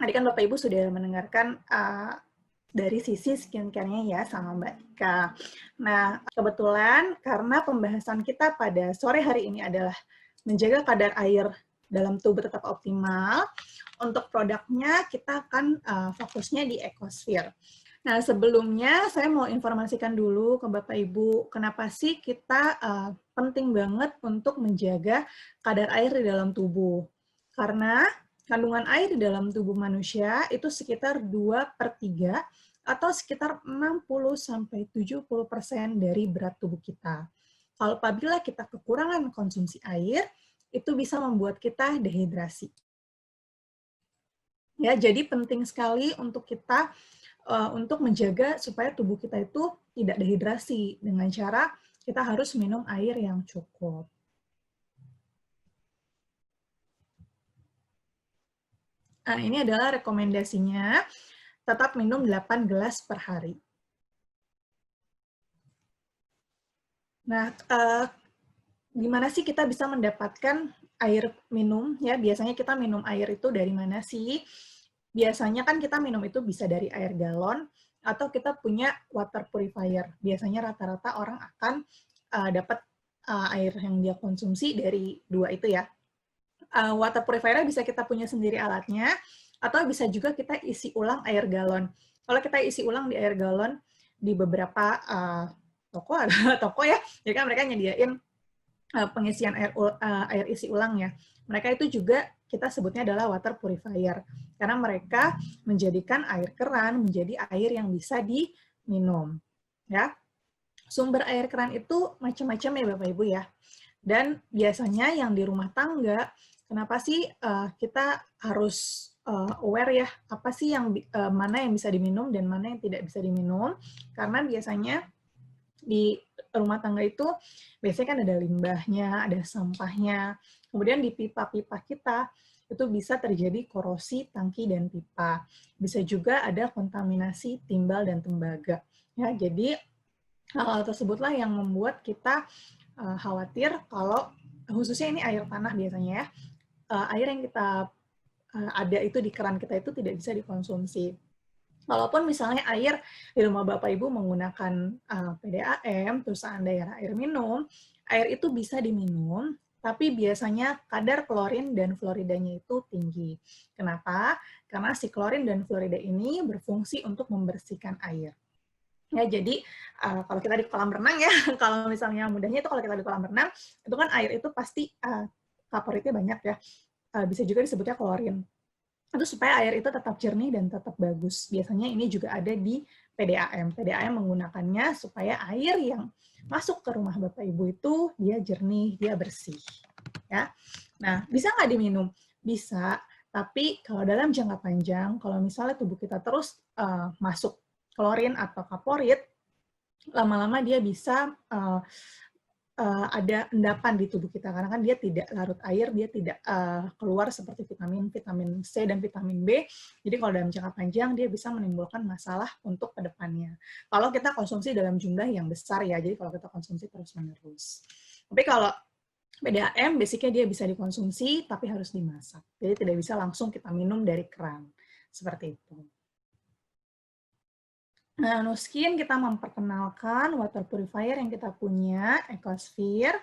Tadi kan Bapak Ibu sudah mendengarkan dari sisi skincare-nya ya sama Mbak Ika. Nah, kebetulan karena pembahasan kita pada sore hari ini adalah menjaga kadar air dalam tubuh tetap optimal, untuk produknya kita akan fokusnya di Ecosphere. Nah, sebelumnya saya mau informasikan dulu ke Bapak Ibu, kenapa sih kita penting banget untuk menjaga kadar air di dalam tubuh. Karena kandungan air di dalam tubuh manusia itu sekitar 2/3 atau sekitar 60-70% dari berat tubuh kita. Kalau apabila kita kekurangan konsumsi air, itu bisa membuat kita dehidrasi. Ya, jadi penting sekali untuk kita untuk menjaga supaya tubuh kita itu tidak dehidrasi dengan cara kita harus minum air yang cukup. Nah, ini adalah rekomendasinya, tetap minum 8 gelas per hari. Nah, gimana sih kita bisa mendapatkan air minum? Ya, biasanya kita minum air itu dari mana sih? Biasanya kan kita minum itu bisa dari air galon, atau kita punya water purifier. Biasanya rata-rata orang akan dapat air yang dia konsumsi dari dua itu ya. Water purifier bisa kita punya sendiri alatnya, atau bisa juga kita isi ulang air galon. Kalau kita isi ulang di air galon, di beberapa toko ada toko ya, jadi kan mereka nyediain pengisian air isi ulang ya. Mereka itu juga kita sebutnya adalah water purifier, karena mereka menjadikan air keran menjadi air yang bisa diminum. Ya, sumber air keran itu macam-macam ya Bapak Ibu ya. Dan biasanya yang di rumah tangga, kenapa sih kita harus aware ya, apa sih yang mana yang bisa diminum dan mana yang tidak bisa diminum? Karena biasanya di rumah tangga itu biasanya kan ada limbahnya, ada sampahnya. Kemudian di pipa-pipa kita itu bisa terjadi korosi tangki dan pipa. Bisa juga ada kontaminasi timbal dan tembaga. Ya, jadi hal-hal tersebutlah yang membuat kita khawatir kalau khususnya ini air tanah biasanya ya, air yang kita ada itu di keran kita itu tidak bisa dikonsumsi. Walaupun misalnya air di rumah Bapak Ibu menggunakan PDAM, perusahaan daerah air minum, air itu bisa diminum, tapi biasanya kadar klorin dan fluoridanya itu tinggi. Kenapa? Karena si klorin dan fluorida ini berfungsi untuk membersihkan air. Ya, jadi kalau kita di kolam renang ya, kalau misalnya mudahnya itu kalau kita di kolam renang, itu kan air itu pasti favoritnya banyak ya. Bisa juga disebutnya klorin. Itu supaya air itu tetap jernih dan tetap bagus. Biasanya ini juga ada di PDAM. PDAM menggunakannya supaya air yang masuk ke rumah Bapak Ibu itu dia jernih, dia bersih. Ya. Nah, bisa nggak diminum? Bisa, tapi kalau dalam jangka panjang, kalau misalnya tubuh kita terus masuk klorin atau kaporit, lama-lama dia bisa ada endapan di tubuh kita, karena kan dia tidak larut air, dia tidak keluar seperti vitamin C dan vitamin B. Jadi kalau dalam jangka panjang dia bisa menimbulkan masalah untuk kedepannya. Kalau kita konsumsi dalam jumlah yang besar ya, jadi kalau kita konsumsi terus-menerus. Tapi kalau PDAM, basicnya dia bisa dikonsumsi, tapi harus dimasak. Jadi tidak bisa langsung kita minum dari keran. Seperti itu. Nah, Nuskin kita memperkenalkan water purifier yang kita punya, Ecosphere.